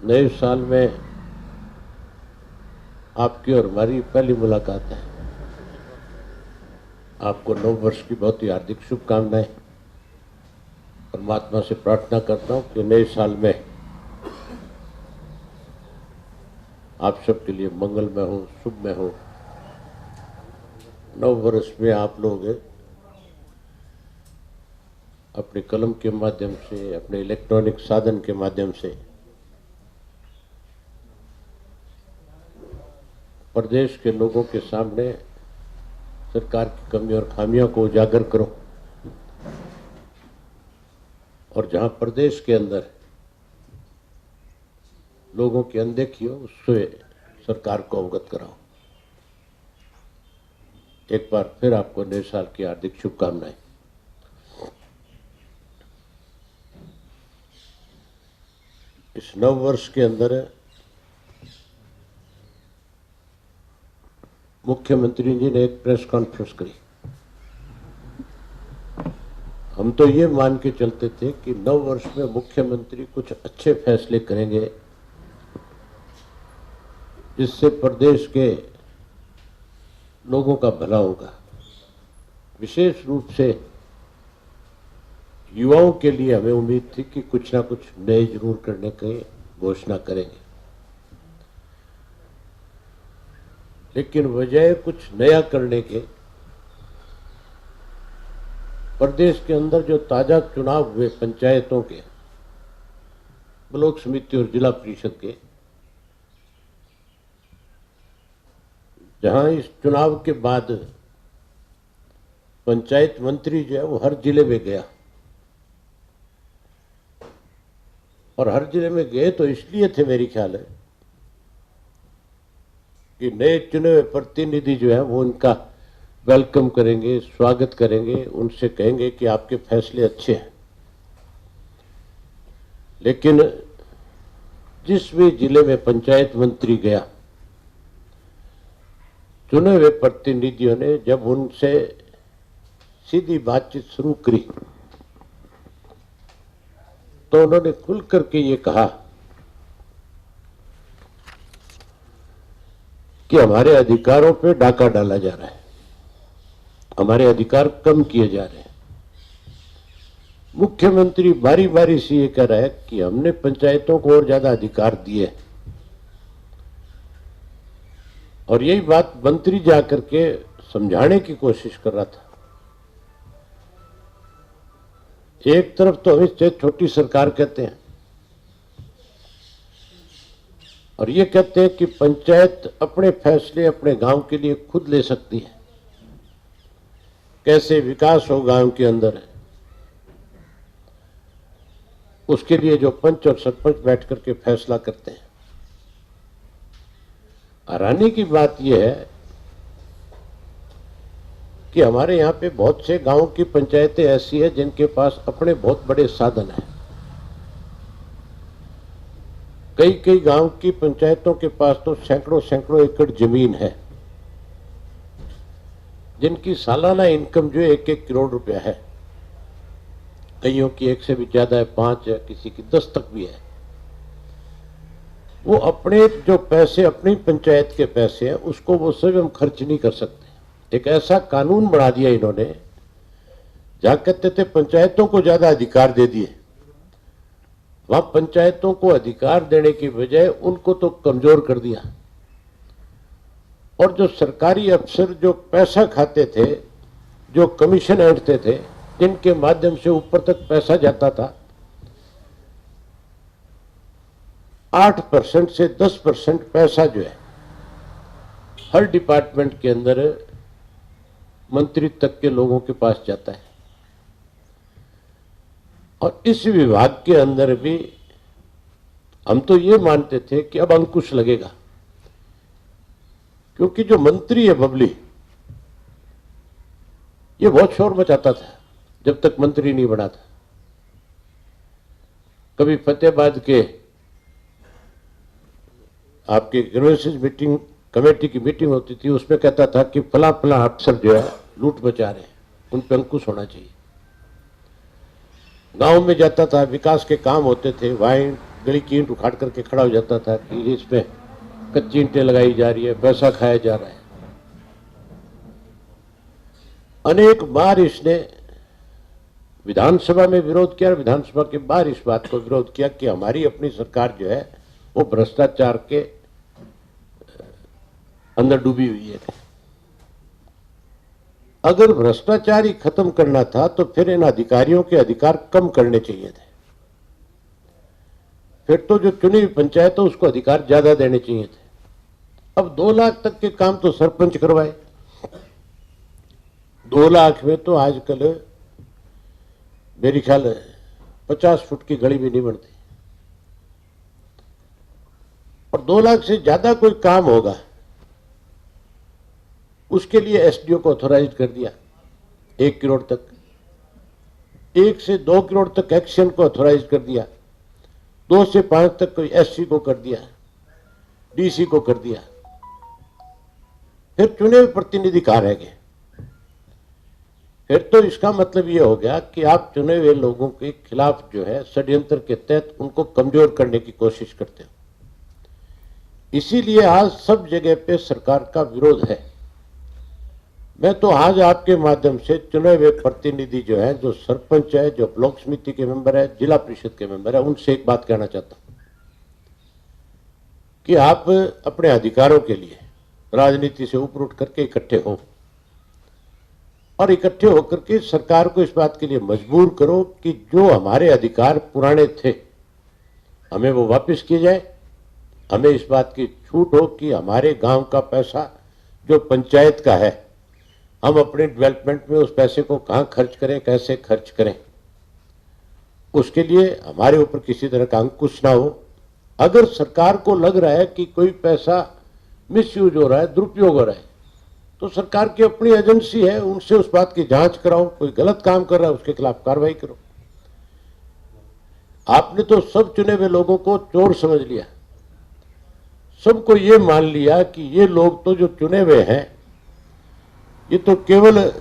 नए साल में आपकी और हमारी पहली मुलाकात है। आपको नव वर्ष की बहुत ही हार्दिक शुभकामनाएं। परमात्मा से प्रार्थना करता हूं कि नए साल में आप सबके लिए मंगलमय हो, शुभमय हो। नव वर्ष में आप लोग अपने कलम के माध्यम से, अपने इलेक्ट्रॉनिक साधन के माध्यम से प्रदेश के लोगों के सामने सरकार की कमी और खामियों को उजागर करो, और जहां प्रदेश के अंदर लोगों की अनदेखी हो उससे सरकार को अवगत कराओ। एक बार फिर आपको नए साल की हार्दिक शुभकामनाएं। इस नव वर्ष के अंदर मुख्यमंत्री जी ने एक प्रेस कॉन्फ्रेंस करी। हम तो ये मान के चलते थे कि नव वर्ष में मुख्यमंत्री कुछ अच्छे फैसले करेंगे जिससे प्रदेश के लोगों का भला होगा। विशेष रूप से युवाओं के लिए हमें उम्मीद थी कि कुछ ना कुछ नए जरूर करने की घोषणा करेंगे, लेकिन बजाय कुछ नया करने के प्रदेश के अंदर जो ताजा चुनाव हुए पंचायतों के, ब्लॉक समिति और जिला परिषद के, जहां इस चुनाव के बाद पंचायत मंत्री जो है वो हर जिले में गया, और हर जिले में गए तो इसलिए थे मेरी ख्याल है कि नए चुने हुए प्रतिनिधि जो है वो उनका वेलकम करेंगे, स्वागत करेंगे, उनसे कहेंगे कि आपके फैसले अच्छे हैं। लेकिन जिस भी जिले में पंचायत मंत्री गया, चुने हुए प्रतिनिधियों ने जब उनसे सीधी बातचीत शुरू करी तो उन्होंने खुल करके ये कहा कि हमारे अधिकारों पे डाका डाला जा रहा है, हमारे अधिकार कम किए जा रहे हैं। मुख्यमंत्री बारी बारी से ये कह रहा है कि हमने पंचायतों को और ज्यादा अधिकार दिए, और यही बात मंत्री जाकर के समझाने की कोशिश कर रहा था। एक तरफ तो हम इसे छोटी सरकार कहते हैं और ये कहते हैं कि पंचायत अपने फैसले अपने गांव के लिए खुद ले सकती है, कैसे विकास हो गांव के अंदर है उसके लिए जो पंच और सरपंच बैठ करके फैसला करते हैं। हैरानी की बात यह है कि हमारे यहाँ पे बहुत से गांवों की पंचायतें ऐसी है जिनके पास अपने बहुत बड़े साधन हैं। कई कई गांव की पंचायतों के पास तो सैकड़ों सैकड़ों एकड़ जमीन है, जिनकी सालाना इनकम जो 1-1 करोड़ रुपया है। कईयों की 1 से भी ज्यादा है, 5 है, किसी की 10 तक भी है। वो अपने जो पैसे, अपनी पंचायत के पैसे हैं, उसको वो स्वयं खर्च नहीं कर सकते। एक ऐसा कानून बना दिया इन्होंने, जहां कहते थे पंचायतों को ज्यादा अधिकार दे दिए, वहां पंचायतों को अधिकार देने की बजाय उनको तो कमजोर कर दिया। और जो सरकारी अफसर जो पैसा खाते थे, जो कमीशन ऐंठते थे, जिनके माध्यम से ऊपर तक पैसा जाता था, 8% से 10% पैसा जो है हर डिपार्टमेंट के अंदर मंत्री तक के लोगों के पास जाता है। और इस विभाग के अंदर भी हम तो ये मानते थे कि अब अंकुश लगेगा, क्योंकि जो मंत्री है बबली, ये बहुत शोर मचाता था जब तक मंत्री नहीं बना था। कभी फतेहाबाद के आपके ग्रेवेंसेस मीटिंग कमेटी की मीटिंग होती थी, उसमें कहता था कि फला फला अफसर जो है लूट मचा रहे हैं, उन पर अंकुश होना चाहिए। गांव में जाता था, विकास के काम होते थे, वाइन गली की ईंट उखाड़ करके खड़ा हो जाता था कि इसमें कच्ची ईंटें लगाई जा रही है, पैसा खाया जा रहा है। अनेक बार इसने विधानसभा में विरोध किया और विधानसभा के बाहर इस बात को विरोध किया कि हमारी अपनी सरकार जो है वो भ्रष्टाचार के अंदर डूबी हुई है। अगर भ्रष्टाचार ही खत्म करना था तो फिर इन अधिकारियों के अधिकार कम करने चाहिए थे। फिर तो जो चुनी हुई पंचायत है उसको अधिकार ज्यादा देने चाहिए थे। अब 2 लाख तक के काम तो सरपंच करवाए। 2 लाख में तो आजकल मेरी ख्याल 50 फुट की गली भी नहीं बनती। और 2 लाख से ज्यादा कोई काम होगा उसके लिए एसडीओ को ऑथोराइज कर दिया 1 करोड़ तक। 1 से 2 करोड़ तक एक्शन को ऑथोराइज कर दिया। 2 से 5 तक कोई एससी को कर दिया, डीसी को कर दिया। फिर चुने हुए प्रतिनिधि कहां रह गए? फिर तो इसका मतलब यह हो गया कि आप चुने हुए लोगों के खिलाफ जो है षड्यंत्र के तहत उनको कमजोर करने की कोशिश करते हो। इसीलिए आज सब जगह पे सरकार का विरोध है। मैं तो आज आपके माध्यम से चुने हुए प्रतिनिधि जो है, जो सरपंच है, जो ब्लॉक समिति के मेंबर है, जिला परिषद के मेंबर है, उनसे एक बात कहना चाहता हूं कि आप अपने अधिकारों के लिए राजनीति से ऊपर उठ करके इकट्ठे हो और इकट्ठे होकर के सरकार को इस बात के लिए मजबूर करो कि जो हमारे अधिकार पुराने थे हमें वो वापस किए जाए। हमें इस बात की छूट हो कि हमारे गांव का पैसा जो पंचायत का है हम अपने डेवलपमेंट में उस पैसे को कहां खर्च करें, कैसे खर्च करें, उसके लिए हमारे ऊपर किसी तरह का अंकुश ना हो। अगर सरकार को लग रहा है कि कोई पैसा मिसयूज हो रहा है, दुरुपयोग हो रहा है, तो सरकार की अपनी एजेंसी है, उनसे उस बात की जांच कराओ। कोई गलत काम कर रहा है उसके खिलाफ कार्रवाई करो। आपने तो सब चुने हुए लोगों को चोर समझ लिया। सबको ये मान लिया कि ये लोग तो जो चुने हुए हैं ये तो केवल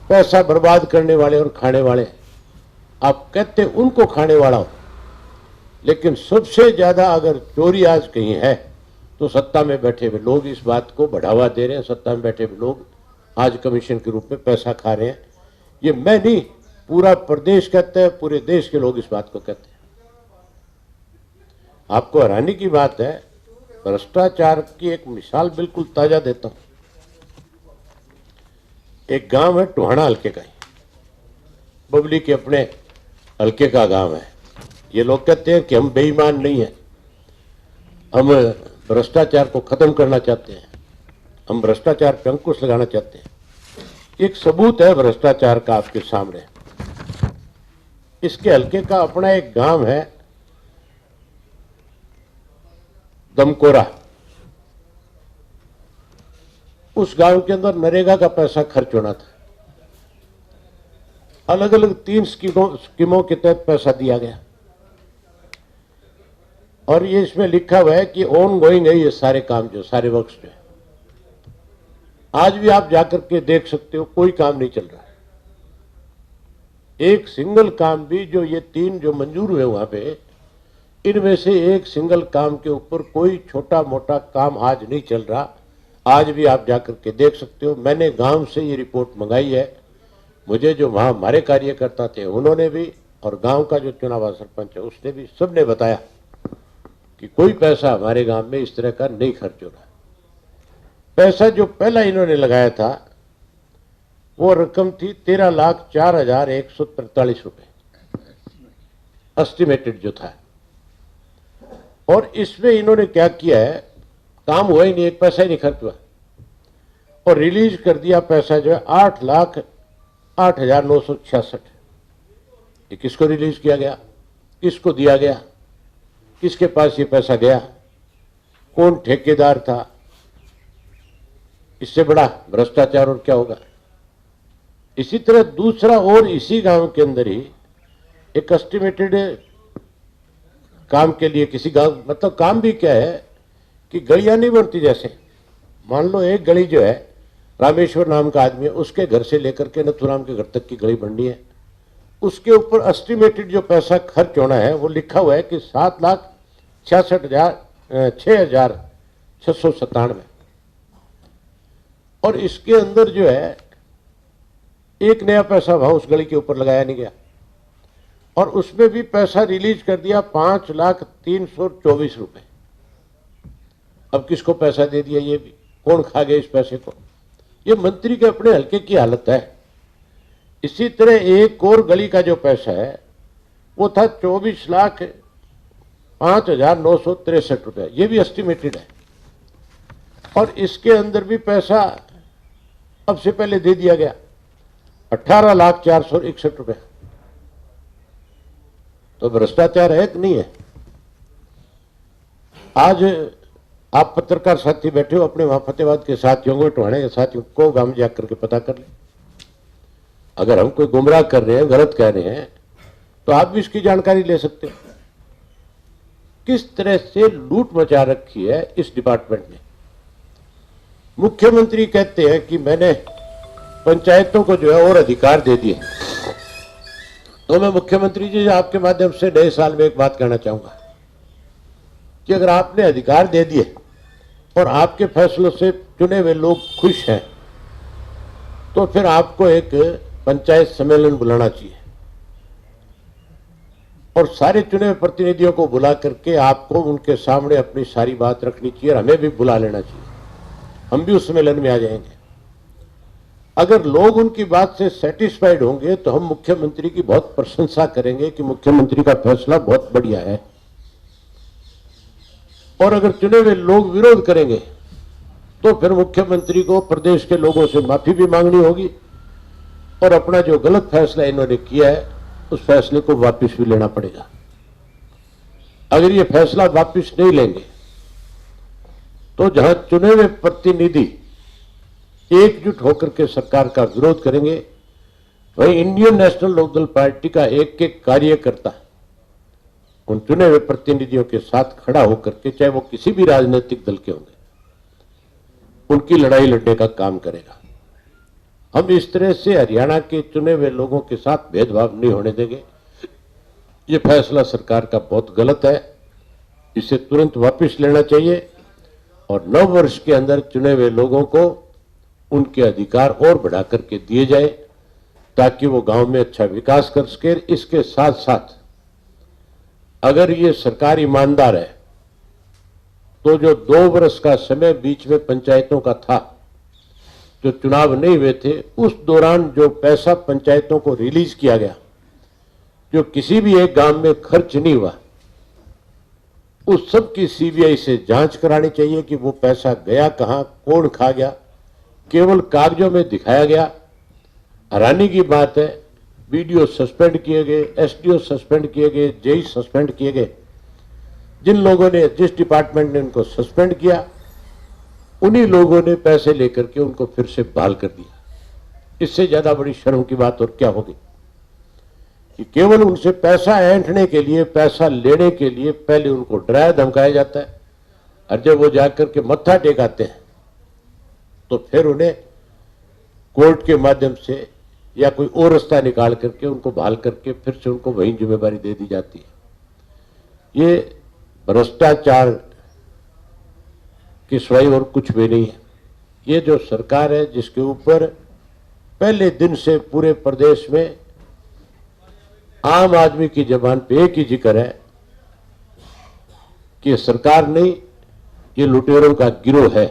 पैसा बर्बाद करने वाले और खाने वाले। आप कहते उनको खाने वाला हो, लेकिन सबसे ज्यादा अगर चोरी आज कहीं है तो सत्ता में बैठे हुए लोग इस बात को बढ़ावा दे रहे हैं। सत्ता में बैठे हुए लोग आज कमीशन के रूप में पैसा खा रहे हैं। ये मैं नहीं, पूरा प्रदेश कहते हैं, पूरे देश के लोग इस बात को कहते हैं। आपको हैरानी की बात है, भ्रष्टाचार की एक मिसाल बिल्कुल ताजा देता हूं। एक गांव है टोहाना हल्के का ही, बबली के अपने हल्के का गांव है। ये लोग कहते हैं कि हम बेईमान नहीं है, हम भ्रष्टाचार को खत्म करना चाहते हैं, हम भ्रष्टाचार पर अंकुश लगाना चाहते हैं। एक सबूत है भ्रष्टाचार का आपके सामने। इसके हल्के का अपना एक गांव है दमकोरा। उस गांव के अंदर नरेगा का पैसा खर्च होना था। अलग अलग 3 स्कीमों के तहत पैसा दिया गया और ये इसमें लिखा हुआ है कि ऑन गोइंग है ये सारे काम, जो सारे वर्क्स जो है। आज भी आप जाकर के देख सकते हो, कोई काम नहीं चल रहा है। एक सिंगल काम भी जो ये 3 जो मंजूर हुए वहां पे, इनमें से एक सिंगल काम के ऊपर कोई छोटा मोटा काम आज नहीं चल रहा। आज भी आप जाकर के देख सकते हो। मैंने गांव से ये रिपोर्ट मंगाई है। मुझे जो वहां हमारे कार्यकर्ता थे उन्होंने भी, और गांव का जो चुनावा सरपंच है उसने भी, सबने बताया कि कोई पैसा हमारे गांव में इस तरह का नहीं खर्च हो रहा। पैसा जो पहला इन्होंने लगाया था वो रकम थी 13,04,143 रुपए एस्टिमेटेड जो था। और इसमें इन्होंने क्या किया है, काम हुआ ही नहीं, एक पैसा ही नहीं खर्च हुआ और रिलीज कर दिया पैसा जो है 8,08,966। ये किसको रिलीज किया गया, किसको दिया गया, किसके पास ये पैसा गया, कौन ठेकेदार था? इससे बड़ा भ्रष्टाचार और क्या होगा। इसी तरह दूसरा और इसी गांव के अंदर ही एक एस्टिमेटेड काम के लिए किसी गांव, मतलब काम भी क्या है कि गलियां नहीं बनती। जैसे मान लो एक गली जो है रामेश्वर नाम का आदमी है, उसके घर से लेकर के नथुराम के घर तक की गली बननी है। उसके ऊपर एस्टिमेटेड जो पैसा खर्च होना है वो लिखा हुआ है कि 7,66,697। और इसके अंदर जो है एक नया पैसा वहां उस गली के ऊपर लगाया नहीं गया, और उसमें भी पैसा रिलीज कर दिया 5,03,24 रुपए। अब किसको पैसा दे दिया, ये भी कौन खा गया इस पैसे को? ये मंत्री के अपने हल्के की हालत है। इसी तरह एक और गली का जो पैसा है वो था 24,05,963 रुपए, ये भी एस्टिमेटेड है। और इसके अंदर भी पैसा अब से पहले दे दिया गया 18,04,61 रुपए। तो भ्रष्टाचार है कि नहीं है? आज आप पत्रकार साथी बैठे हो, अपने वहां फतेहाबाद के साथियों को, टोहाने के साथियों को गांव में जाकर के पता कर ले। अगर हम कोई गुमराह कर रहे हैं, गलत कह रहे हैं, तो आप भी इसकी जानकारी ले सकते हो। किस तरह से लूट मचा रखी है इस डिपार्टमेंट ने। मुख्यमंत्री कहते हैं कि मैंने पंचायतों को जो है और अधिकार दे दिए। तो मैं मुख्यमंत्री जी आपके माध्यम से नए साल में एक बात कहना चाहूंगा कि अगर आपने अधिकार दे दिए और आपके फैसलों से चुने हुए लोग खुश हैं, तो फिर आपको एक पंचायत सम्मेलन बुलाना चाहिए और सारे चुने हुए प्रतिनिधियों को बुला करके आपको उनके सामने अपनी सारी बात रखनी चाहिए और हमें भी बुला लेना चाहिए। हम भी उस सम्मेलन में आ जाएंगे। अगर लोग उनकी बात से सेटिस्फाइड होंगे तो हम मुख्यमंत्री की बहुत प्रशंसा करेंगे कि मुख्यमंत्री का फैसला बहुत बढ़िया है। और अगर चुने हुए लोग विरोध करेंगे तो फिर मुख्यमंत्री को प्रदेश के लोगों से माफी भी मांगनी होगी और अपना जो गलत फैसला इन्होंने किया है उस फैसले को वापस भी लेना पड़ेगा। अगर ये फैसला वापस नहीं लेंगे तो जहां चुने हुए प्रतिनिधि एकजुट होकर के सरकार का विरोध करेंगे, वहीं इंडियन नेशनल लोकदल पार्टी का एक एक कार्यकर्ता उन चुने हुए प्रतिनिधियों के साथ खड़ा होकर के, चाहे वो किसी भी राजनीतिक दल के होंगे, उनकी लड़ाई लड़ने का काम करेगा। हम इस तरह से हरियाणा के चुने हुए लोगों के साथ भेदभाव नहीं होने देंगे। ये फैसला सरकार का बहुत गलत है, इसे तुरंत वापस लेना चाहिए और 9 वर्ष के अंदर चुने हुए लोगों को उनके अधिकार और बढ़ा करके दिए जाए ताकि वो गांव में अच्छा विकास कर सके। इसके साथ साथ अगर ये सरकार ईमानदार है तो जो 2 वर्ष का समय बीच में पंचायतों का था, जो चुनाव नहीं हुए थे, उस दौरान जो पैसा पंचायतों को रिलीज किया गया, जो किसी भी एक गांव में खर्च नहीं हुआ, उस सब की सीबीआई से जांच करानी चाहिए कि वो पैसा गया कहां, कौन खा गया। केवल कागजों में दिखाया गया। हैरानी की बात है, बीडीओ सस्पेंड किए गए, एसडीओ सस्पेंड किए गए, जेई सस्पेंड किए गए। जिन लोगों ने, जिस डिपार्टमेंट ने उनको सस्पेंड किया, उन्हीं लोगों ने पैसे लेकर के उनको फिर से बहाल कर दिया। इससे ज्यादा बड़ी शर्म की बात और क्या होगी कि केवल उनसे पैसा ऐंठने के लिए, पैसा लेने के लिए पहले उनको डराया धमकाया जाता है और जब वो जाकर के मत्था टेकाते हैं तो फिर उन्हें कोर्ट के माध्यम से या कोई और रास्ता निकाल करके उनको बहाल करके फिर से उनको वही जिम्मेदारी दे दी जाती है। ये भ्रष्टाचार की सिवाय और कुछ भी नहीं है। ये जो सरकार है जिसके ऊपर पहले दिन से पूरे प्रदेश में आम आदमी की जबान पे एक ही जिक्र है कि सरकार नहीं, ये लुटेरों का गिरोह है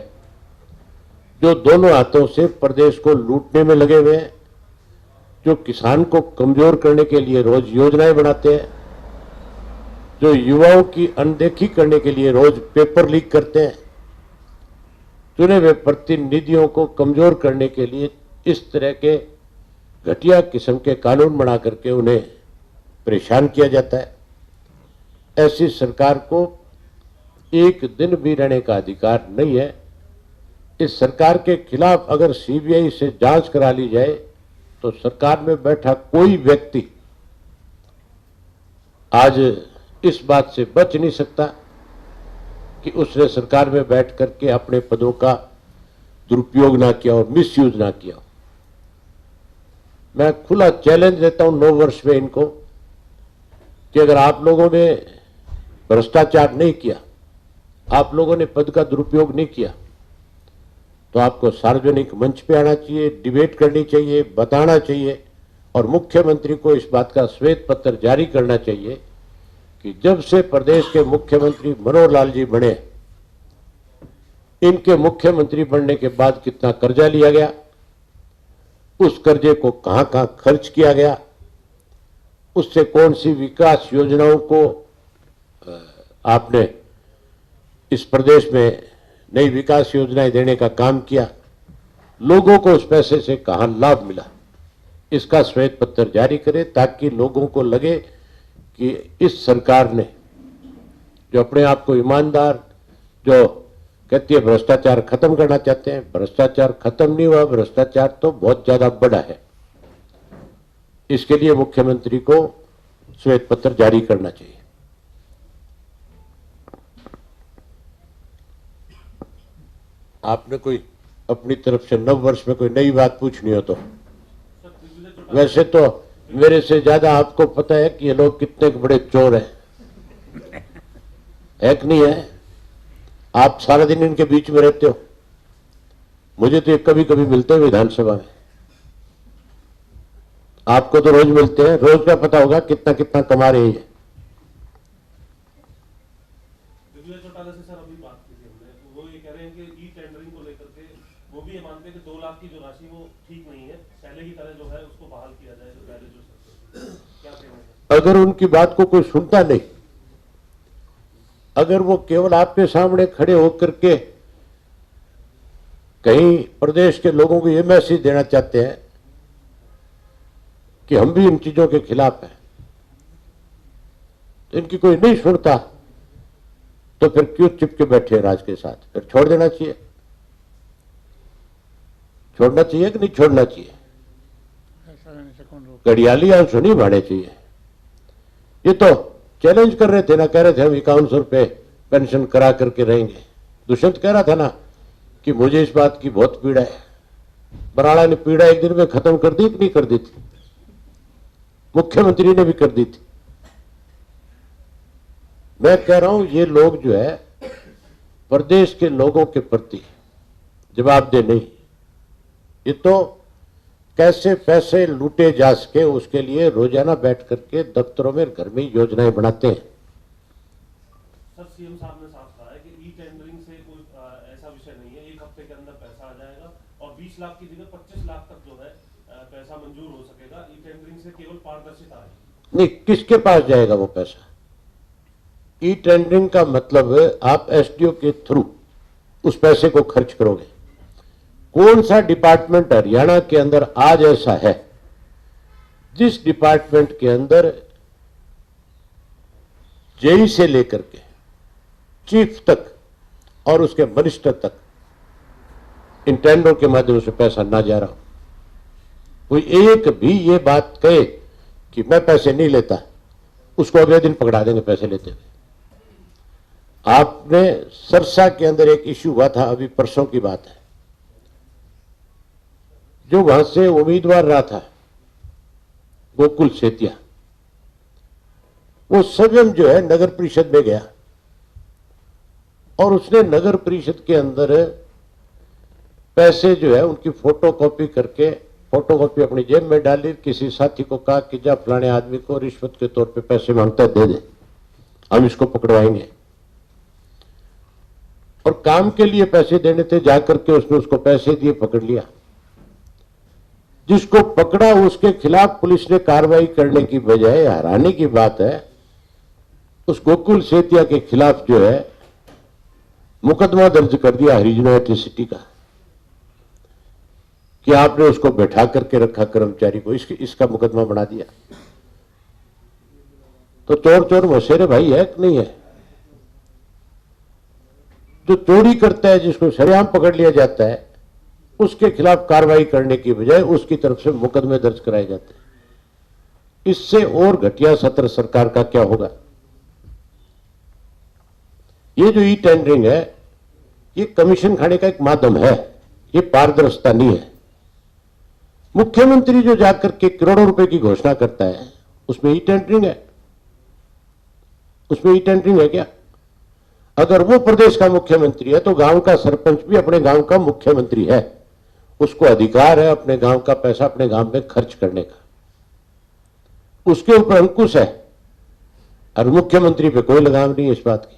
जो दोनों हाथों से प्रदेश को लूटने में लगे हुए हैं, जो किसान को कमजोर करने के लिए रोज योजनाएं बनाते हैं, जो युवाओं की अनदेखी करने के लिए रोज पेपर लीक करते हैं, चुने हुए प्रतिनिधियों को कमजोर करने के लिए इस तरह के घटिया किस्म के कानून बना करके उन्हें परेशान किया जाता है। ऐसी सरकार को एक दिन भी रहने का अधिकार नहीं है। इस सरकार के खिलाफ अगर सीबीआई से जांच करा ली जाए तो सरकार में बैठा कोई व्यक्ति आज इस बात से बच नहीं सकता कि उसने सरकार में बैठ करके अपने पदों का दुरुपयोग ना किया और मिसयूज ना किया। मैं खुला चैलेंज देता हूं 9 वर्ष में इनको कि अगर आप लोगों ने भ्रष्टाचार नहीं किया, आप लोगों ने पद का दुरुपयोग नहीं किया, तो आपको सार्वजनिक मंच पे आना चाहिए, डिबेट करनी चाहिए, बताना चाहिए और मुख्यमंत्री को इस बात का श्वेत पत्र जारी करना चाहिए कि जब से प्रदेश के मुख्यमंत्री मनोहर लाल जी बने, इनके मुख्यमंत्री बनने के बाद कितना कर्जा लिया गया, उस कर्जे को कहां कहां खर्च किया गया, उससे कौन सी विकास योजनाओं को आपने इस प्रदेश में नई विकास योजनाएं देने का काम किया, लोगों को उस पैसे से कहां लाभ मिला, इसका श्वेत पत्र जारी करें ताकि लोगों को लगे कि इस सरकार ने जो अपने आप को ईमानदार, जो कहती है भ्रष्टाचार खत्म करना चाहते हैं, भ्रष्टाचार खत्म नहीं हुआ, भ्रष्टाचार तो बहुत ज्यादा बड़ा है। इसके लिए मुख्यमंत्री को श्वेत पत्र जारी करना चाहिए। आपने कोई अपनी तरफ से 9 वर्ष में कोई नई बात पूछनी हो तो? वैसे तो मेरे से ज्यादा आपको पता है कि ये लोग कितने बड़े चोर हैं, है कि नहीं है? आप सारा दिन इनके बीच में रहते हो, मुझे तो ये कभी कभी मिलते हैं विधानसभा में, आपको तो रोज मिलते हैं, रोज का पता होगा कितना कितना कमा रहे हैं। चौटाला से सर अभी बात की थी हमने, तो वो ये कह रहे हैं कि ई टेंडरिंग को लेकर के वो भी ये मानते हैं कि 2 लाख की जो राशि वो ठीक नहीं है, पहले की तरह जो है उसको बहाल किया जाए, जो पहले जो क्या कहेंगे? अगर उनकी बात को कोई सुनता नहीं, अगर वो केवल आपके सामने खड़े होकर के कहीं प्रदेश के लोगों को ये मैसेज देना चाहते हैं कि हम भी इन चीजों के खिलाफ हैं, तो इनकी कोई नहीं सुनता, तो फिर क्यों चिपके बैठे राज के साथ? फिर छोड़ देना चाहिए। छोड़ना चाहिए कि नहीं छोड़ना चाहिए? घड़ियाली आंसू नहीं बहाने चाहिए। ये तो चैलेंज कर रहे थे ना, कह रहे थे हम 5100 रुपये पेंशन करा करके रहेंगे। दुष्यंत कह रहा था ना कि मुझे इस बात की बहुत पीड़ा है। बराड़ा ने पीड़ा एक दिन में खत्म कर दी कि नहीं कर दी थी? मुख्यमंत्री ने भी कर दी थी। मैं कह रहा हूं ये लोग जो है प्रदेश के लोगों के प्रति जवाबदेह नहीं, ये तो कैसे पैसे लूटे जा सके उसके लिए रोजाना बैठ करके दफ्तरों में, घर में योजनाएं बनाते हैं। सर सीएम साहब ने साफ कहा है कि ई टेंडरिंग से कोई ऐसा विषय नहीं है, 1 हफ्ते के अंदर पैसा आ जाएगा और 20 लाख की जगह 25 लाख तक जो है पैसा मंजूर हो सकेगा। ई टेंडरिंग से केवल पारदर्शिता आएगी। नहीं, किसके पास जाएगा वो पैसा? ई टेंडरिंग का मतलब आप एसडीओ के थ्रू उस पैसे को खर्च करोगे। कौन सा डिपार्टमेंट हरियाणा के अंदर आज ऐसा है जिस डिपार्टमेंट के अंदर जेई से लेकर के चीफ तक और उसके मिनिस्टर तक इन टेंडरों के माध्यम से पैसा ना जा रहा हो? कोई एक भी ये बात कहे कि मैं पैसे नहीं लेता, उसको अगले दिन पकड़ा देंगे पैसे लेते हुए। आपने सरसा के अंदर एक इश्यू हुआ था, अभी परसों की बात है, जो वहां से उम्मीदवार रहा था गोकुल सेतिया, वो स्वयं जो है नगर परिषद में गया और उसने नगर परिषद के अंदर पैसे जो है उनकी फोटोकॉपी करके, फोटोकॉपी अपनी जेब में डाली, किसी साथी को कहा कि जा फलाने आदमी को रिश्वत के तौर पे पैसे मांगता है, दे दे, हम इसको पकड़वाएंगे। और काम के लिए पैसे देने थे, जाकर के उसने उसको पैसे दिए, पकड़ लिया। जिसको पकड़ा उसके खिलाफ पुलिस ने कार्रवाई करने की बजाय, हैरानी की बात है, उस गोकुल सेतिया के खिलाफ जो है मुकदमा दर्ज कर दिया हरिजन इलेक्ट्रिसिटी का कि आपने उसको बैठा करके रखा कर्मचारी को, इसका मुकदमा बना दिया। तो चोर चोर मशेरे भाई है कि नहीं है? जो चोरी करता है, जिसको सरेआम पकड़ लिया जाता है, उसके खिलाफ कार्रवाई करने की बजाय उसकी तरफ से मुकदमे दर्ज कराए जाते हैं। इससे और घटिया सत्र सरकार का क्या होगा? ये जो ई टेंडरिंग है, ये कमीशन खाने का एक माध्यम है, ये पारदर्शिता नहीं है। मुख्यमंत्री जो जाकर के करोड़ों रुपए की घोषणा करता है उसमें ई टेंडरिंग है, उसमें ई टेंडरिंग है क्या? अगर वो प्रदेश का मुख्यमंत्री है तो गांव का सरपंच भी अपने गांव का मुख्यमंत्री है, उसको अधिकार है अपने गांव का पैसा अपने गांव में खर्च करने का, उसके ऊपर अंकुश है। और मुख्यमंत्री पे कोई लगाम नहीं है इस बात की।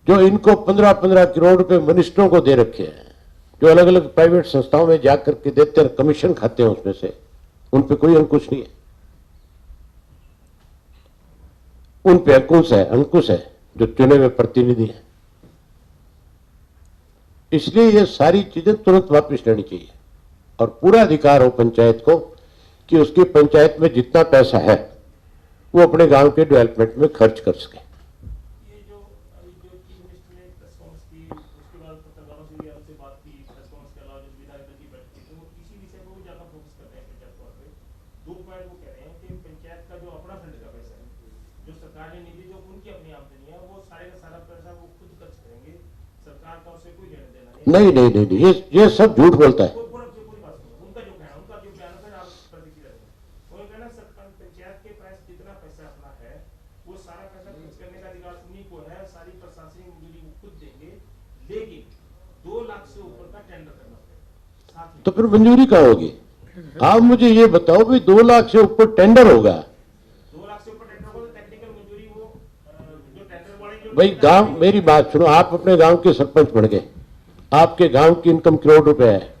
जो इनको 15-15 करोड़ रुपए मिनिस्टरों को दे रखे हैं, जो अलग अलग प्राइवेट संस्थाओं में जाकर के देते हैं, कमीशन खाते हैं उसमें से, उन पे कोई अंकुश नहीं है। उन पे अंकुश है जो चुने हुए प्रतिनिधि हैं। इसलिए ये सारी चीजें तुरंत वापस लेनी चाहिए और पूरा अधिकार हो पंचायत को कि उसकी पंचायत में जितना पैसा है वो अपने गांव के डेवलपमेंट में खर्च कर सके। ये जो चीफ मिनिस्टर ने प्रेस कॉन्फ्रेंस की, उसके बाद पत्रकारों से भी आपसे बात की, प्रेस कॉन्फ्रेंस के अलावा जो विधायक दल की बैठक की, तो वो इसी विषय पर भी ज्यादा फोकस कर रहे हैं पंचायत तौर पे। 2 पॉइंट वो कह रहे हैं कि पंचायत का जो अपना फंड का पैसा है, जो सरकार ने निधि जो उनकी अपनी आमदनी है, वो सारे का सारा पैसा वो खुद खर्च करेंगे, सरकार का उससे कोई लेना देना नहीं, ये सब झूठ बोलता है। पूरी बात सुनो, उनका जो कहना, उनका जो बयान है, आप प्रतिक्रिया दें। उन्होंने कहना सरकार पंचायत के पास जितना पैसा अपना है वो सारा पैसा खर्च करने का अधिकार उन्हीं को है, सारी प्रशासनिक मंजूरी वो खुद देंगे, लेकिन 2 लाख से ऊपर का टेंडर करना पड़ेगा साथ में। तो फिर मंजूरी कहाँ होगी? आप मुझे ये बताओ भाई, 2 लाख से ऊपर टेंडर होगा? 2 लाख से ऊपर टेंडर होगा तो टेक्निकल मंजूरी वो जो टेंडर वाले भाई गांव, मेरी बात सुनो, आप अपने गांव के सरपंच बन गए, आपके गांव की इनकम करोड़ रुपए है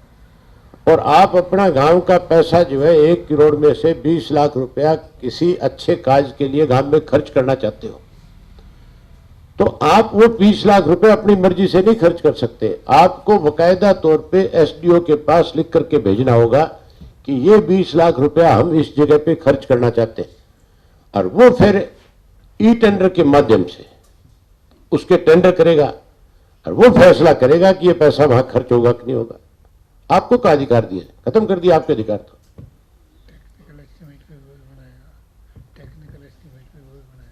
और आप अपना गांव का पैसा जो है 1 करोड़ में से 20 लाख रुपया किसी अच्छे काज के लिए गांव में खर्च करना चाहते हो, तो आप वो 20 लाख रुपए अपनी मर्जी से नहीं खर्च कर सकते। आपको बकायदा तौर पे एसडीओ के पास लिख करके भेजना होगा कि ये 20 लाख रुपया हम इस जगह पे खर्च करना चाहते हैं, और वो फिर ई टेंडर के माध्यम से उसके टेंडर करेगा और वो फैसला करेगा कि ये पैसा वहां खर्च होगा कि नहीं होगा। आपको क्या अधिकार दिया? खत्म कर दिया आपके अधिकार। तो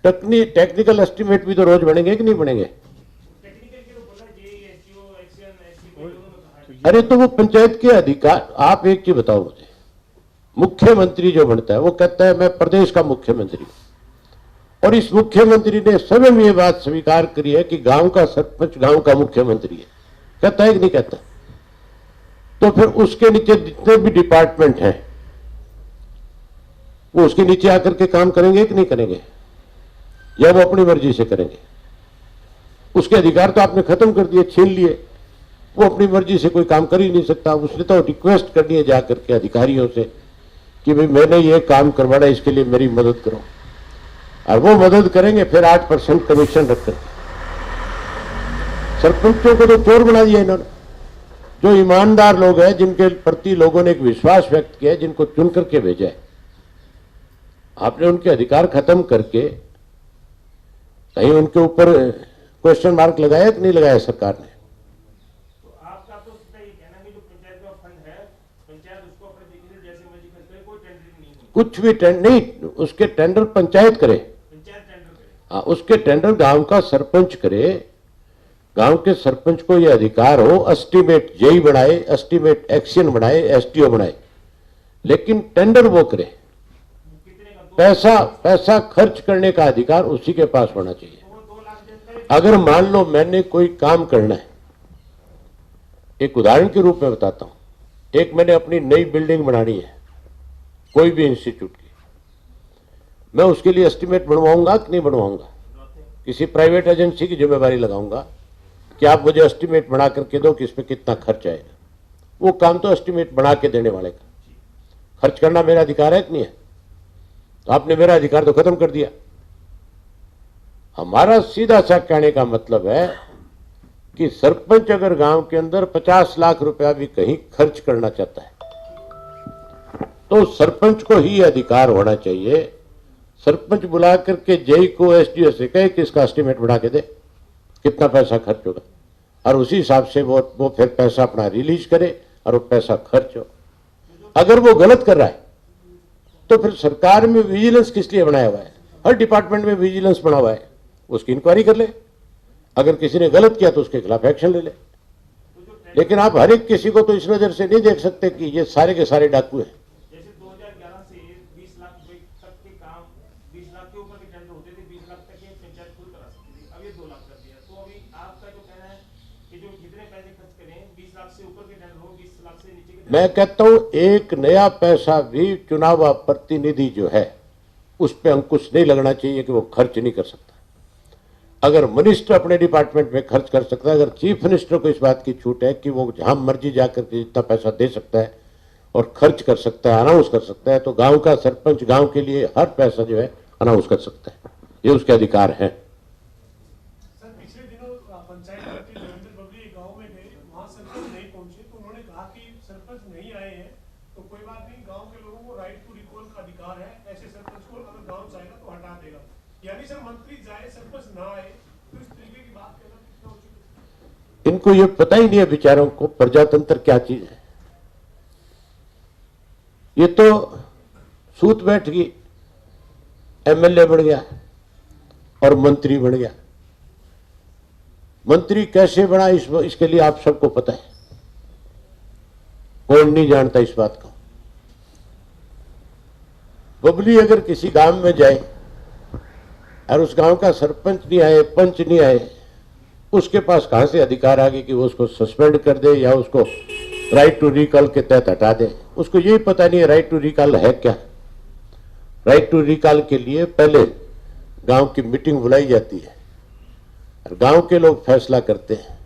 टेक्निकल एस्टीमेट भी तो रोज बनेंगे कि नहीं बनेंगे? टेक्निकल के तो बोला जेईएसटीओ एक्शन एसटी अरे तो वो पंचायत के अधिकार। आप एक चीज बताओ मुझे, मुख्यमंत्री जो बनता है वो कहता है मैं प्रदेश का मुख्यमंत्री हूं, और इस मुख्यमंत्री ने स्वयं ये बात स्वीकार करी है कि गांव का सरपंच गांव का मुख्यमंत्री है। कहता है कि नहीं कहता? तो फिर उसके नीचे जितने भी डिपार्टमेंट हैं वो उसके नीचे आकर के काम करेंगे कि नहीं करेंगे, या वो अपनी मर्जी से करेंगे? उसके अधिकार तो आपने खत्म कर दिए, छीन लिए। वो अपनी मर्जी से कोई काम कर ही नहीं सकता। उसने तो रिक्वेस्ट करनी है जाकर के अधिकारियों से कि भाई मैंने ये काम करवाना, इसके लिए मेरी मदद करो, और वो मदद करेंगे फिर 8% कमीशन रख करके। सरपंचों को तो चोर बना दिया इन्होंने। जो ईमानदार लोग हैं, जिनके प्रति लोगों ने एक विश्वास व्यक्त किया है, जिनको चुन करके भेजा है, आपने उनके अधिकार खत्म करके कहीं उनके ऊपर क्वेश्चन मार्क लगाया कि नहीं लगाया सरकार ने? तो आपका तो सीधा ये कहना है कि जो पंचायत का फंड है, पंचायत उसको अपने तरीके से जैसे मर्जी खर्च करे, कोई टेंडरिंग नहीं होगी। कुछ भी टेंडर नहीं, उसके टेंडर पंचायत करे। पंचायत टेंडर करे। हाँ, उसके टेंडर गांव का सरपंच करे। गांव के सरपंच को यह अधिकार हो, एस्टीमेट जेई बनाए, एस्टीमेट एक्शन बनाए, एसडीओ बनाए, लेकिन टेंडर वो करे। कितने का? पैसा खर्च करने का अधिकार उसी के पास होना चाहिए। वो 2 लाख जनता है। अगर मान लो मैंने कोई काम करना है, एक उदाहरण के रूप में बताता हूं, एक मैंने अपनी नई बिल्डिंग बनानी है कोई भी इंस्टीट्यूट की, मैं उसके लिए एस्टीमेट बनवाऊंगा कि नहीं बनवाऊंगा? किसी प्राइवेट एजेंसी की जिम्मेवारी लगाऊंगा कि आप मुझे एस्टीमेट बना करके दो कि इसमें कितना खर्च आएगा। वो काम तो एस्टीमेट बना के देने वाले का, खर्च करना मेरा अधिकार है कि नहीं है? तो आपने मेरा अधिकार तो खत्म कर दिया। हमारा सीधा सा कहने का मतलब है कि सरपंच अगर गांव के अंदर 50 लाख रुपया भी कहीं खर्च करना चाहता है तो सरपंच को ही अधिकार होना चाहिए। सरपंच बुला करके जेई को एसडीओ से कहे कि इसका एस्टीमेट बना के दे, कितना पैसा खर्च होगा, और उसी हिसाब से वो फिर पैसा अपना रिलीज करे और वो पैसा खर्च हो। अगर वो गलत कर रहा है तो फिर सरकार में विजिलेंस किस लिए बनाया हुआ है? हर डिपार्टमेंट में विजिलेंस बना हुआ है, उसकी इंक्वायरी कर ले। अगर किसी ने गलत किया तो उसके खिलाफ एक्शन ले ले। तो जो लेकिन आप हर एक किसी को तो इस नजर से नहीं देख सकते कि ये सारे के सारे डाकू हैं। जैसे 2011 से 20 लाख रुपए तक के काम, 20 लाख के ऊपर के टेंडर होते थे, 20 लाख तक के पंचायत खुद करा सकती थी, अब ये 2 लाख कर दिया। तो अभी आपका जो कहना है कि जो जितने पैसे खर्च करें, 20 लाख से ऊपर के टेंडर हो, 20 लाख से नीचे के, मैं कहता हूं एक नया पैसा भी चुनाव प्रतिनिधि जो है उस पर अंकुश नहीं लगना चाहिए कि वो खर्च नहीं कर सकता। अगर मिनिस्टर अपने डिपार्टमेंट में खर्च कर सकता है, अगर चीफ मिनिस्टर को इस बात की छूट है कि वो जहां मर्जी जाकर के जितना पैसा दे सकता है और खर्च कर सकता है, अनाउंस कर सकता है, तो गांव का सरपंच गांव के लिए हर पैसा जो है अनाउंस कर सकता है, ये उसके अधिकार है। सर, पिछले दिनों पंचायत मंत्री नरेंद्र बबली गांव में गए, वहां सरपंच नहीं पहुंचे, तो उन्होंने कहा कि सरपंच नहीं आए हैं तो कोई बात नहीं, गांव के लोगों को राइट टू रिकॉल का अधिकार है, ऐसे सरपंच को अगर गांव चाहेगा तो हटा देगा। यानी सर मंत्री जाए सरपंच ना आए, तो इस तरीके की बात कहना कितना उचित है? इनको ये पता ही नहीं है बेचारों को प्रजातंत्र क्या चीज है। ये तो सूत बैठ गई, एमएलए बन गया और मंत्री बन गया। मंत्री कैसे बना इसके लिए आप सबको पता है, कौन नहीं जानता इस बात को। बबली अगर किसी गांव में जाए और उस गांव का सरपंच नहीं आए, पंच नहीं आए, उसके पास कहां से अधिकार आ गया कि वो उसको सस्पेंड कर दे या उसको राइट टू रिकॉल के तहत हटा दे। उसको यही पता नहीं है राइट टू रिकॉल है क्या। राइट टू रिकॉल के लिए पहले गांव की मीटिंग बुलाई जाती है और गांव के लोग फैसला करते हैं।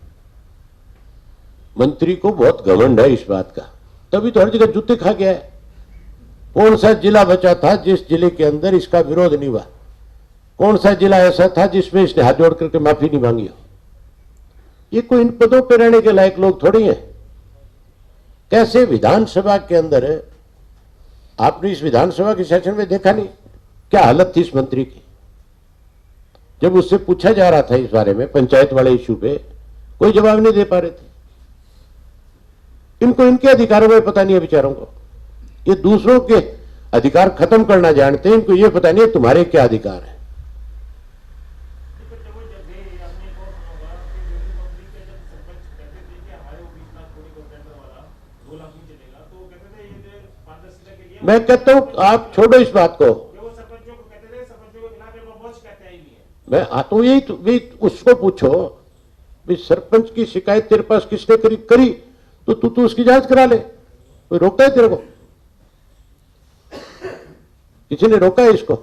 मंत्री को बहुत घमंड है इस बात का, तभी तो हर जगह जूते खा गया है। कौन सा जिला बचा था जिस जिले के अंदर इसका विरोध नहीं हुआ? कौन सा जिला ऐसा था जिसमें इसने हाथ जोड़ करके माफी नहीं मांगी हो? ये कोई इन पदों पर रहने के लायक लोग थोड़ी हैं। कैसे विधानसभा के अंदर, आपने इस विधानसभा के सेशन में देखा नहीं क्या हालत थी इस मंत्री की? जब उससे पूछा जा रहा था इस बारे में, पंचायत वाले इश्यू पे, कोई जवाब नहीं दे पा रहे थे। इनको इनके अधिकारों में पता नहीं है बेचारों को। ये दूसरों के अधिकार खत्म करना जानते हैं, इनको ये पता नहीं है तुम्हारे क्या अधिकार है। मैं कहता हूं आप छोड़ो इस बात को। मैं आता हूं यही तो उसको पूछो भी सरपंच की शिकायत तेरे पास किसने करी तो तू उसकी जांच करा ले। कोई रोकता है तेरे को? किसी ने रोका है इसको?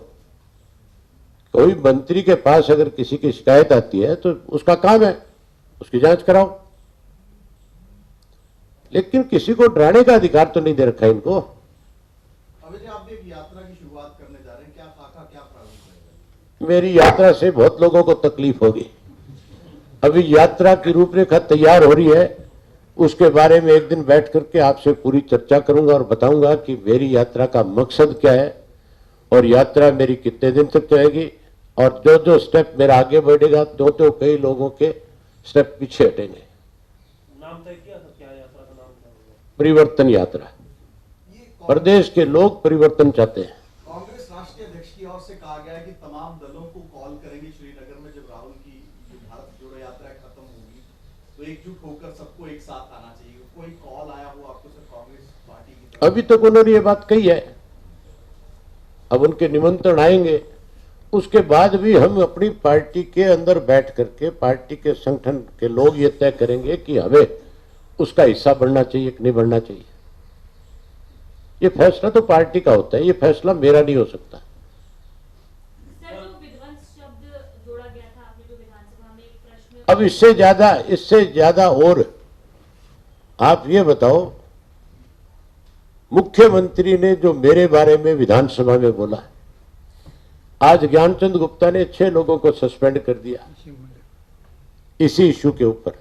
कोई मंत्री के पास अगर किसी की शिकायत आती है तो उसका काम है उसकी जांच कराओ, लेकिन किसी को डराने का अधिकार तो नहीं दे रखा है इनको। अभी आप एक यात्रा की शुरुआत करने जा रहे हैं, क्या खाका क्या प्रारूप रहेगा? मेरी यात्रा से बहुत लोगों को तकलीफ होगी। अभी यात्रा की रूपरेखा तैयार हो रही है, उसके बारे में एक दिन बैठ करके आपसे पूरी चर्चा करूंगा और बताऊंगा कि मेरी यात्रा का मकसद क्या है और यात्रा मेरी कितने दिन तक चलेगी, और जो जो स्टेप मेरा आगे बढ़ेगा तो कई लोगों के स्टेप पीछे हटेंगे। नाम तय किया था क्या? यात्रा का नाम क्या होगा? परिवर्तन यात्रा। प्रदेश के लोग परिवर्तन चाहते हैं। कांग्रेस राष्ट्रीय अध्यक्ष की ओर से कहा गया है कि तमाम दलों को कॉल करेंगे श्रीनगर में जब राहुल की जो भारत जोड़ो यात्रा खत्म होगी, तो एकजुट होकर सबको एक साथ आना चाहिए। कोई कॉल आया हो आपको सर कांग्रेस पार्टी की तरफ? अभी तक उन्होंने ये बात कही है, अब उनके निमंत्रण आएंगे, उसके बाद भी हम अपनी पार्टी के अंदर बैठ करके पार्टी के संगठन के लोग ये तय करेंगे कि हमें उसका हिस्सा बनना चाहिए कि नहीं बनना चाहिए। ये फैसला तो पार्टी का होता है, ये फैसला मेरा नहीं हो सकता। सर, जो विध्वंस शब्द जोड़ा गया था आपने जो विधानसभा में एक प्रश्न, अब इससे ज्यादा और आप ये बताओ, मुख्यमंत्री ने जो मेरे बारे में विधानसभा में बोला, आज ज्ञानचंद गुप्ता ने 6 लोगों को सस्पेंड कर दिया इसी इश्यू के ऊपर।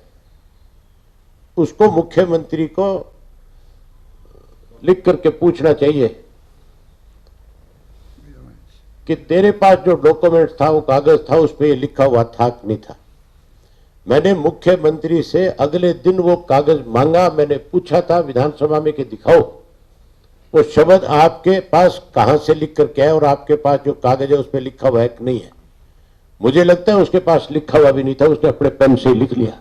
उसको मुख्यमंत्री को लिख करके पूछना चाहिए कि तेरे पास जो डॉक्यूमेंट था, वो कागज था, उस पर लिखा हुआ था कि नहीं था। मैंने मुख्यमंत्री से अगले दिन वो कागज मांगा, मैंने पूछा था विधानसभा में कि दिखाओ वो शब्द आपके पास कहां से लिख करके आए और आपके पास जो कागज है उस पर लिखा हुआ है कि नहीं है। मुझे लगता है उसके पास लिखा हुआ भी नहीं था, उसने अपने पेन से लिख लिया।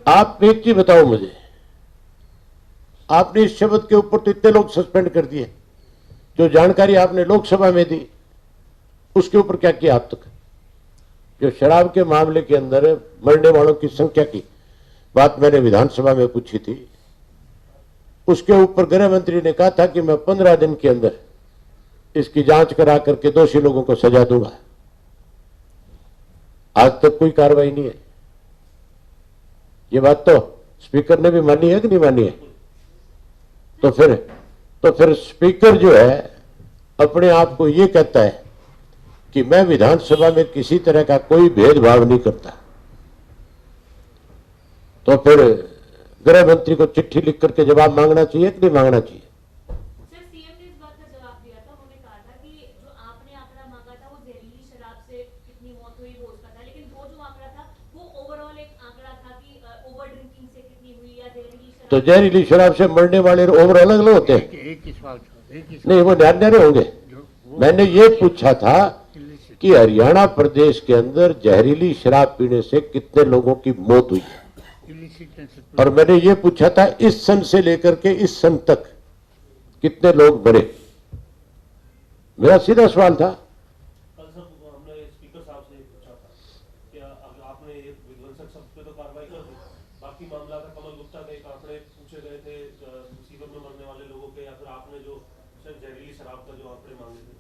आप एक चीज बताओ मुझे, आपने इस शब्द के ऊपर तो इतने लोग सस्पेंड कर दिए, जो जानकारी आपने लोकसभा में दी उसके ऊपर क्या किया आप तक? जो शराब के मामले के अंदर मरने वालों की संख्या की बात मैंने विधानसभा में पूछी थी, उसके ऊपर गृह मंत्री ने कहा था कि मैं 15 दिन के अंदर इसकी जांच करा करके दोषी लोगों को सजा दूंगा। आज तक कोई कार्रवाई नहीं है। ये बात तो स्पीकर ने भी मानी है कि नहीं मानी है? तो फिर स्पीकर जो है अपने आप को ये कहता है कि मैं विधानसभा में किसी तरह का कोई भेदभाव नहीं करता, तो फिर गृह मंत्री को चिट्ठी लिख करके जवाब मांगना चाहिए कि नहीं मांगना चाहिए? सर सीएम ने इस बात का जवाब दिया था, उन्होंने कहा था कि जो आपने आंकड़ा मांगा था वो जहरीली शराब से कितनी मौत हुई वो उसका था, लेकिन वो जो आंकड़ा था वो ओवरऑल एक आंकड़ा था कि ओवर ड्रिंकिंग से कितनी हुई या जहरीली शराब। तो जहरीली शराब से मरने वाले ओवर अलग अलग होते हैं? एक ही सवाल छोड़, एक ही नहीं, वो न्यारे होंगे। मैंने ये पूछा था कि हरियाणा प्रदेश के अंदर जहरीली शराब पीने से कितने लोगों की मौत हुई है, और मैंने ये पूछा था इस सन से लेकर के इस सन तक कितने लोग मरे। मेरा सीधा सवाल था। कल सर हमने स्पीकर साहब से पूछा था कि आपने ये विध्वंसक शब्द पे तो कार्रवाई कर दी, बाकी मामला था कमल गुप्ता के एक आंकड़े पूछे गए थे मुसीबत में मरने वाले लोगों के, या फिर आपने जो जहरीली शराब का जो आंकड़े मांगे थे,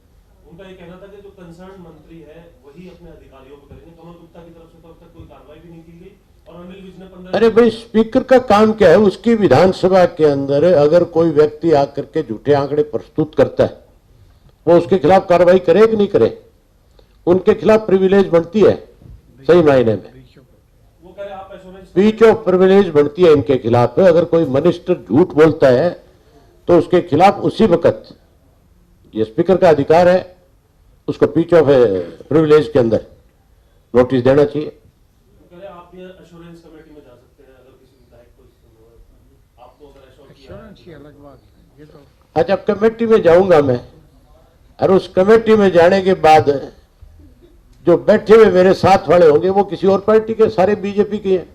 उनका ये कहना था कि जो कंसर्न मंत्री है वही अपने अधिकारियों को करेंगे। कमल गुप्ता की तरफ से तो अब तक कोई कार्रवाई भी नहीं की गई, और अनिल विज ने 15। अरे भाई, स्पीकर का काम क्या है? उसकी विधानसभा के अंदर अगर कोई व्यक्ति आकर के झूठे आंकड़े प्रस्तुत करता है, वो उसके खिलाफ कार्रवाई करे कि नहीं करे? उनके खिलाफ प्रिविलेज बनती है, सही मायने में वो कह रहे आप एश्योरेंस स्पीच ऑफ प्रिविलेज बनती है इनके खिलाफ। अगर कोई मिनिस्टर झूठ बोलता है तो उसके खिलाफ उसी वक्त, ये स्पीकर का अधिकार है, उसको स्पीच ऑफ प्रिविलेज के अंदर नोटिस देना चाहिए। कह रहे आप ये एश्योरेंस कमेटी में जा सकते हैं अगर किसी विधायक को आपको अगर एश्योर किया है। की अलग बात है ये तो। अच्छा, कमेटी में जाऊंगा मैं, और उस कमेटी में जाने के बाद जो बैठे हुए मेरे साथ वाले होंगे वो किसी और पार्टी के, सारे बीजेपी के हैं।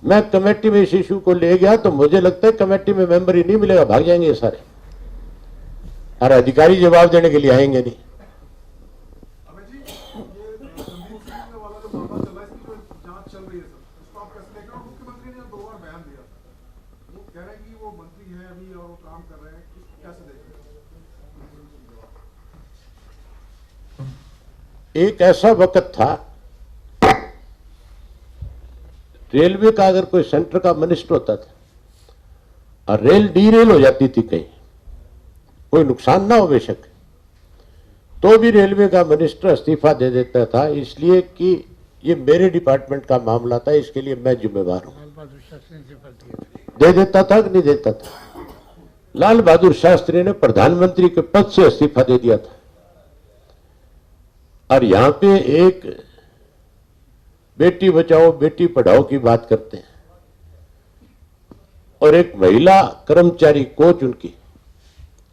मैं कमेटी में इस इशू को ले गया तो मुझे लगता है कमेटी में मेंबर ही नहीं मिलेगा, भाग जाएंगे ये सारे, और अधिकारी जवाब देने के लिए आएंगे नहीं। अबे जी, ये संदीप सिंह वाला जो मामला चल रहा है, इसकी जो जांच चल रही है सर, उसको आप कैसे देख रहे हो? मुख्यमंत्री ने 2 बार बयान दिया था, वो कह रहे हैं कि वो मंत्री है अभी और वो काम कर रहे हैं, इसको कैसे देख रहे हो? एक ऐसा वक्त था, रेलवे का अगर कोई सेंटर का मिनिस्टर होता था और रेल डीरेल हो जाती थी, कहीं कोई नुकसान ना हो बेशक, तो भी रेलवे का मिनिस्टर इस्तीफा दे देता था, इसलिए कि ये मेरे डिपार्टमेंट का मामला था, इसके लिए मैं जिम्मेवार हूं। लाल बहादुर शास्त्री ने पल दिया दे देता था कि नहीं देता था? लाल बहादुर शास्त्री ने प्रधानमंत्री के पद से इस्तीफा दे दिया था, और यहां पे एक बेटी बचाओ बेटी पढ़ाओ की बात करते हैं, और एक महिला कर्मचारी कोच उनकी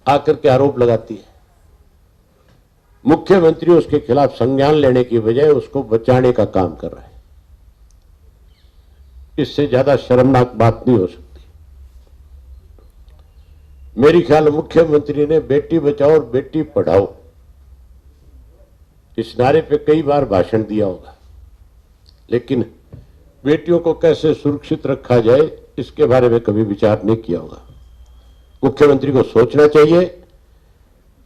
आकर के आरोप लगाती है। मुख्यमंत्री उसके खिलाफ संज्ञान लेने की बजाय उसको बचाने का काम कर रहा है। इससे ज्यादा शर्मनाक बात नहीं हो सकती। मेरी ख्याल मुख्यमंत्री ने बेटी बचाओ और बेटी पढ़ाओ इस नारे पे कई बार भाषण दिया होगा, लेकिन बेटियों को कैसे सुरक्षित रखा जाए इसके बारे में कभी विचार नहीं किया होगा। मुख्यमंत्री को सोचना चाहिए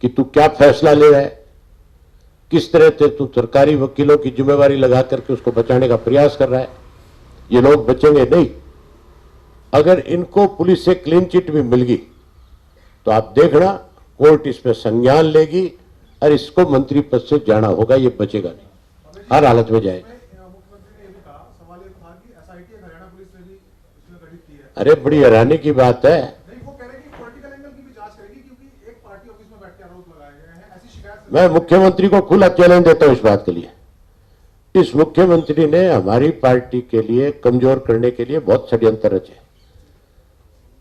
कि तू क्या फैसला ले रहा है, किस तरह से तू सरकारी वकीलों की जिम्मेवारी लगा करके उसको बचाने का प्रयास कर रहा है। ये लोग बचेंगे नहीं। अगर इनको पुलिस से क्लीन चिट भी मिल गई तो आप देखना कोर्ट इस पर संज्ञान लेगी और इसको मंत्री पद से जाना होगा, ये बचेगा नहीं, हर हालत में जाएगा। मुख्यमंत्री ने ये भी कहा, सवाल ये था कि एसआईटी हरियाणा पुलिस ने भी इसमें गठित की है। अरे बड़ी हैरानी की बात है। नहीं, वो कह रहे हैं कि पॉलिटिकल एंगल की भी जांच करेगी, क्योंकि एक पार्टी ऑफिस में बैठ के आरोप लगाए गए हैं, ऐसी शिकायत। मैं मुख्यमंत्री को खुला चैलेंज देता हूं इस बात के लिए। इस मुख्यमंत्री ने हमारी पार्टी के लिए कमजोर करने के लिए बहुत षड्यंत्र रचे।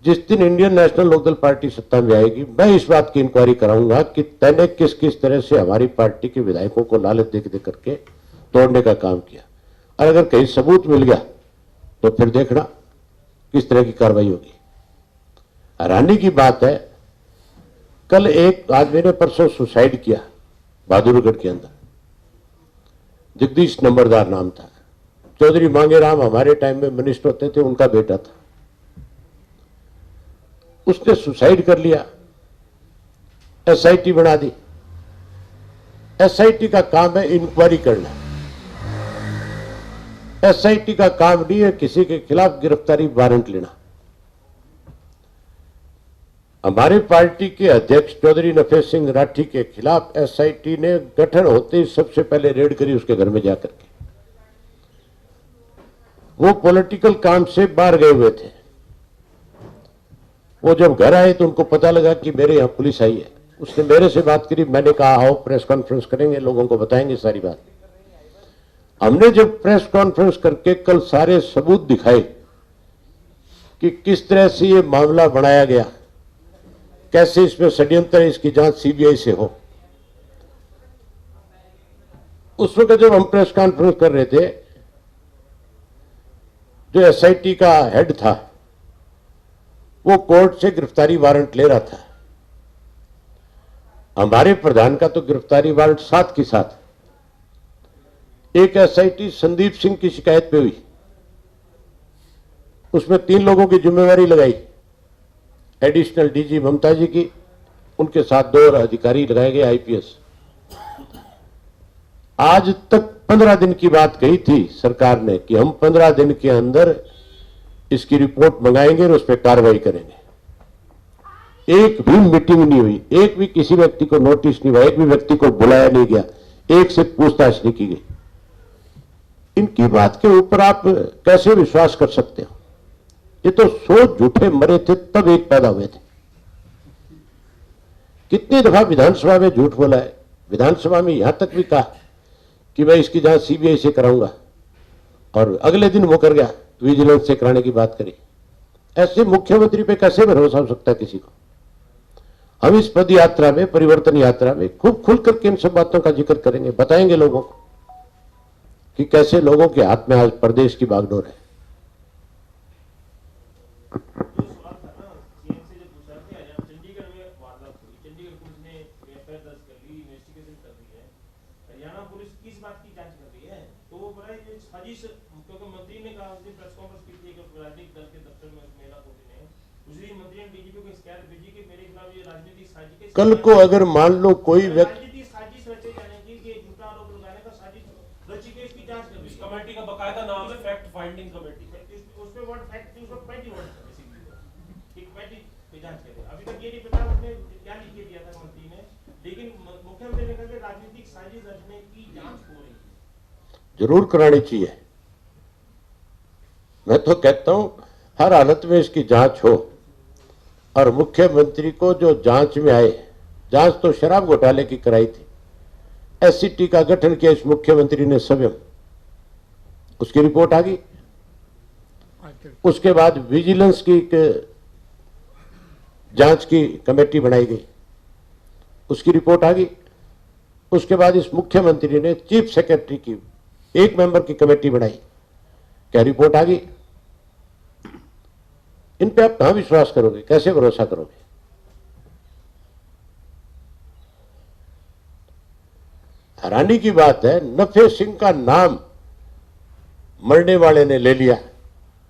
जिस दिन इंडियन नेशनल लोकदल पार्टी सत्ता में आएगी, मैं इस बात की इंक्वायरी कराऊंगा कि तैने किस किस तरह से हमारी पार्टी के विधायकों को लालच दे करके तोड़ने का काम किया, और अगर कहीं सबूत मिल गया तो फिर देखना किस तरह की कार्रवाई होगी। हैरानी की बात है, कल एक आदमी ने परसों सुसाइड किया बहादुरगढ़ के अंदर, जगदीश नंबरदार नाम था। चौधरी मांगेराम हमारे टाइम में मिनिस्टर होते थे, उनका बेटा था। उसने सुसाइड कर लिया, एसआईटी बना दी। एसआईटी का काम है इंक्वायरी करना, एसआईटी का काम नहीं है किसी के खिलाफ गिरफ्तारी वारंट लेना। हमारी पार्टी के अध्यक्ष चौधरी नफेस सिंह राठी के खिलाफ एसआईटी ने गठन होते ही सबसे पहले रेड करी उसके घर में जाकर के। वो पॉलिटिकल काम से बाहर गए हुए थे। वो जब घर आए तो उनको पता लगा कि मेरे यहां पुलिस आई है। उसने मेरे से बात करी, मैंने कहा आओ प्रेस कॉन्फ्रेंस करेंगे, लोगों को बताएंगे सारी बात। हमने जब प्रेस कॉन्फ्रेंस करके कल सारे सबूत दिखाए कि किस तरह से ये मामला बनाया गया, कैसे इसमें षड्यंत्र है, इसकी जांच सीबीआई से हो। उस वक्त जब हम प्रेस कॉन्फ्रेंस कर रहे थे, जो एसआईटी का हेड था वो कोर्ट से गिरफ्तारी वारंट ले रहा था। हमारे प्रधान का तो गिरफ्तारी वारंट साथ के साथ। एक एसआईटी संदीप सिंह की शिकायत पे हुई, उसमें 3 लोगों की जिम्मेवारी लगाई, एडिशनल डीजी ममता जी की, उनके साथ 2 और अधिकारी लगाए गए आईपीएस। आज तक 15 दिन की बात कही थी सरकार ने कि हम 15 दिन के अंदर इसकी रिपोर्ट मंगाएंगे और उस पर कार्रवाई करेंगे। एक भी मीटिंग नहीं हुई, एक भी किसी व्यक्ति को नोटिस नहीं हुआ, एक भी व्यक्ति को बुलाया नहीं गया, एक से पूछताछ नहीं की गई। इनकी बात के ऊपर आप कैसे विश्वास कर सकते हो? ये तो 100 झूठे मरे थे तब एक पैदा हुए थे। कितनी दफा विधानसभा में झूठ बोला है, विधानसभा में यहां तक भी कहा कि मैं इसकी जांच सीबीआई से कराऊंगा, और अगले दिन वो कर गया, विजिलेंस से कराने की बात करी। ऐसे मुख्यमंत्री पे कैसे भरोसा हो सकता है किसी को? हम इस पद यात्रा में, परिवर्तन यात्रा में खूब खुल करके इन सब बातों का जिक्र करेंगे, बताएंगे लोगों को कि कैसे लोगों के हाथ में आज प्रदेश की बागडोर है। जो सवाल था ना सीएम से जो पूछा कि आज चंडीगढ़ में वारदात हुई, चंडीगढ़ पुलिस ने एफआईआर दर्ज कर ली, इन्वेस्टिगेशन कर दी है। हरियाणा पुलिस किस बात की जांच कर रही है? तो वो बोला ये साजिश, क्योंकि मंत्री ने कहा, उस दिन प्रेस कॉन्फ्रेंस की थी राजनीतिक दल के दफ्तर में महिला कोर्ट ने, उस दिन मंत्री ने डीजीपी को शिकायत भेजी कि मेरे खिलाफ ये राजनीतिक साजिश। कल को अगर मान लो कोई व्यक्ति राजनीतिक साजिश रचे जाने की, कि झूठा आरोप लगाने का साजिश रची के इसकी जांच कर रही इस है। कमेटी का बकायदा नाम है फैक्ट फाइंडिंग कमेटी। उसमें वर्ड फैक्ट थी, उसमें कमेटी वर्ड था बेसिकली, एक कमेटी की जांच करे। अभी तक ये नहीं पता उसने क्या लिख के दिया था मंत्री ने, लेकिन मुख्यमंत्री ने कहा कि राजनीतिक साजिश रचने की जांच हो रही है। जरूर करानी चाहिए। मैं तो कहता हूं हर हालत में इसकी जांच हो, और मुख्यमंत्री को जो जांच में आए, जांच तो शराब घोटाले की कराई थी, एससीटी का गठन किया इस मुख्यमंत्री ने स्वयं, उसकी रिपोर्ट आ गई। उसके बाद विजिलेंस की जांच की कमेटी बनाई गई, उसकी रिपोर्ट आ गई। उसके बाद इस मुख्यमंत्री ने चीफ सेक्रेटरी की 1 मेंबर की कमेटी बनाई, क्या रिपोर्ट आ गई। इन पे आप कहां विश्वास करोगे, कैसे भरोसा करोगे? हैरानी की बात है, नफे सिंह का नाम मरने वाले ने ले लिया,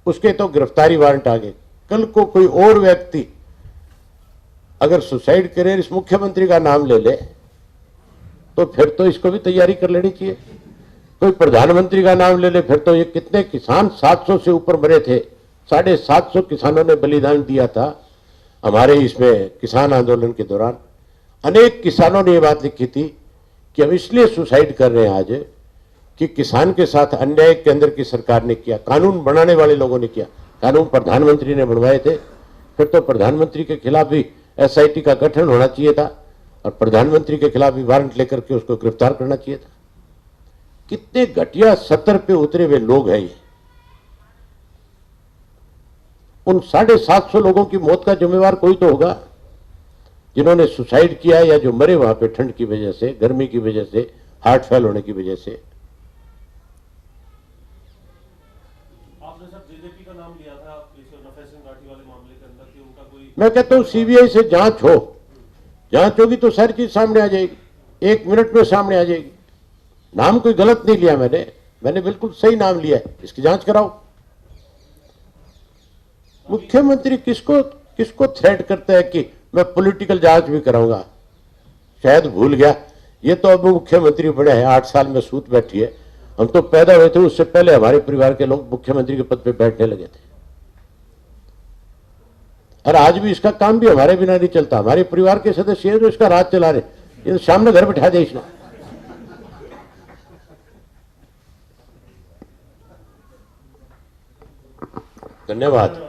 उसके तो गिरफ्तारी वारंट आ गए। कल को कोई और व्यक्ति अगर सुसाइड करे, इस मुख्यमंत्री का नाम ले ले, तो फिर तो इसको भी तैयारी कर लेनी चाहिए। कोई प्रधानमंत्री का नाम ले ले, फिर तो ये कितने किसान 700 से ऊपर मरे थे, 750 किसानों ने बलिदान दिया था हमारे इसमें किसान आंदोलन के दौरान। अनेक किसानों ने ये बात लिखी थी कि हम इसलिए सुसाइड कर रहे हैं आज कि किसान के साथ अन्याय केंद्र की सरकार ने किया, कानून बनाने वाले लोगों ने किया। कानून प्रधानमंत्री ने बनवाए थे, फिर तो प्रधानमंत्री के खिलाफ भी एसआईटी का गठन होना चाहिए था, और प्रधानमंत्री के खिलाफ भी वारंट लेकर के उसको गिरफ्तार करना चाहिए था। कितने घटिया सतर पे उतरे हुए लोग हैं ये। उन 750 लोगों की मौत का जिम्मेवार कोई तो होगा, जिन्होंने सुसाइड किया या जो मरे वहां पे ठंड की वजह से, गर्मी की वजह से, हार्ट फेल होने की वजह से। आपने सब मैं कहता हूं सीबीआई से जांच हो, जांच होगी तो सारी चीज सामने आ जाएगी, 1 मिनट में सामने आ जाएगी। नाम कोई गलत नहीं लिया मैंने बिल्कुल सही नाम लिया है, इसकी जांच कराओ। मुख्यमंत्री किसको थ्रेट करता है कि मैं पॉलिटिकल जांच भी कराऊंगा? शायद भूल गया, ये तो अब मुख्यमंत्री बने हैं, 8 साल में सूत बैठी है। हम तो पैदा हुए थे उससे पहले हमारे परिवार के लोग मुख्यमंत्री के पद पे बैठने लगे थे, और आज भी इसका काम भी हमारे बिना नहीं चलता। हमारे परिवार के सदस्य हैं जो इसका राज चला रहे, ये तो सामने घर बिठा दिया इसने। धन्यवाद।